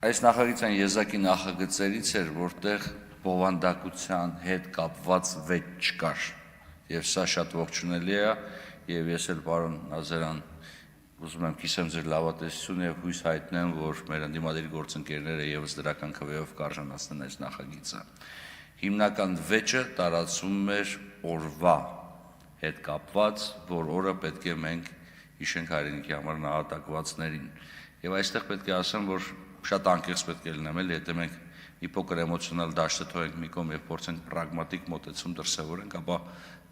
Այս նախագիծան եզակի նախագծերից էր, որտեղ բովանդակության հետ կապված վեճ չկար, եւ սա շատ ողջունելի է, եւ ես էլ պարոն Նազարյան ուզում եմ կիսեմ ձեր լավատեսությունը եւ հույս հայտնեմ, որ մեր ընդդիմադիր գործընկերները եւս դրական քվեով կարժանացնեն այս նախագիծը։ Հիմնական վեճը տարածում էր օրվա հետ կապված, որ օրը պետք է մենք հիշենք հայրենիքի համար նահատակվածներին։ Եվ այստեղ պետք է ասեմ, որ շատ անկեղծ պետք է լինեմ, եթե մենք մի փոքր էմոցիոնալ դաշտը թողենք մի կողմ եւ փորձենք պրագմատիկ մոտեցում դրսեւորենք, ապա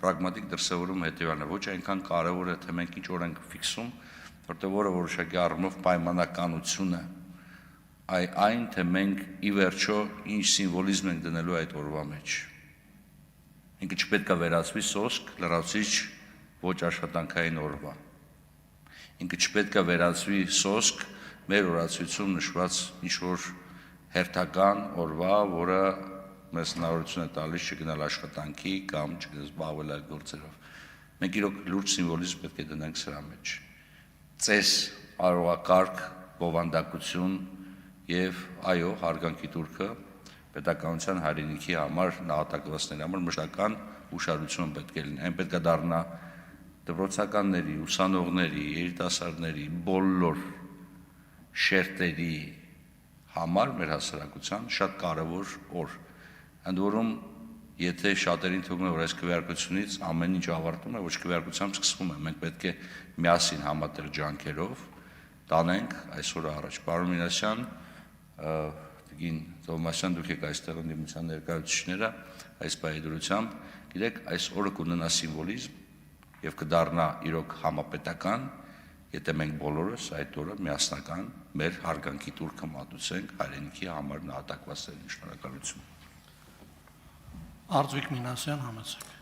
պրագմատիկ դրսեւորումը հետեւյալն է, ոչ այնքան կարեւոր է, թե մենք ինչ օր ենք ֆիքսում, որտեղ որը որոշակի առումով պայմանականություն է, այն, թե մենք ի վերջո ինչ սիմվոլիզմ ենք դնելու այդ օրվա մեջ։ Ինքը չպետք է վերածվի սոսկ, լրացուցիչ ոչ աշխատանքային օրվա։ Ինքը չպետք է վերածվի սոսկ մեր օրացույցում նշված ինչ-որ հերթական օրվա, որը մեզ հնարավորություն է տալիս չգնալ աշխատանքի կամ չզբաղվել այլ գործերով։ Մենք իրոք լուրջ սիմվոլիզմ պետք է դնենք սրա մեջ։ Ծես, արարողակարգ, բովանդակություն եւ այո, հարգանքի տուրքը պետականության հայրենիքի համար, նահատակվածների համար մշտական ուշադրություն պետք է լինի։ Այն պետք է դառնա դպրոցականների, ուսանողների, երիտասարդների, բոլոր շերտերի համար մեր հասարակության շատ կարևոր օր։ Ընդ որում, եթե շատերին թվում է, որ այս քվեարկությունից ամեն ինչ ավարտվում է, ոչ քվեարկությամբ սկսվում է, մենք պետք է միասին համատեղ ջանքերով տանենք այսօրը առաջ։ Պարոն Մինասյան, Տիկին Թովմասյան, դուք եք այստեղ ընդդիմության ներկայացուցիչները այս պայմանությամբ, գիտեք, այս օրը կունենա սիմվոլիզմ եւ կդառնա իրոք համապետական, եթե մենք բոլորս այդ օրը միասնական մեր հարգանքի տուրքը մատուցենք հայրենիքի համար նահատակվածներին։ Շնորհակալություն։ Արտվիկ Մինասյան, համեցեք։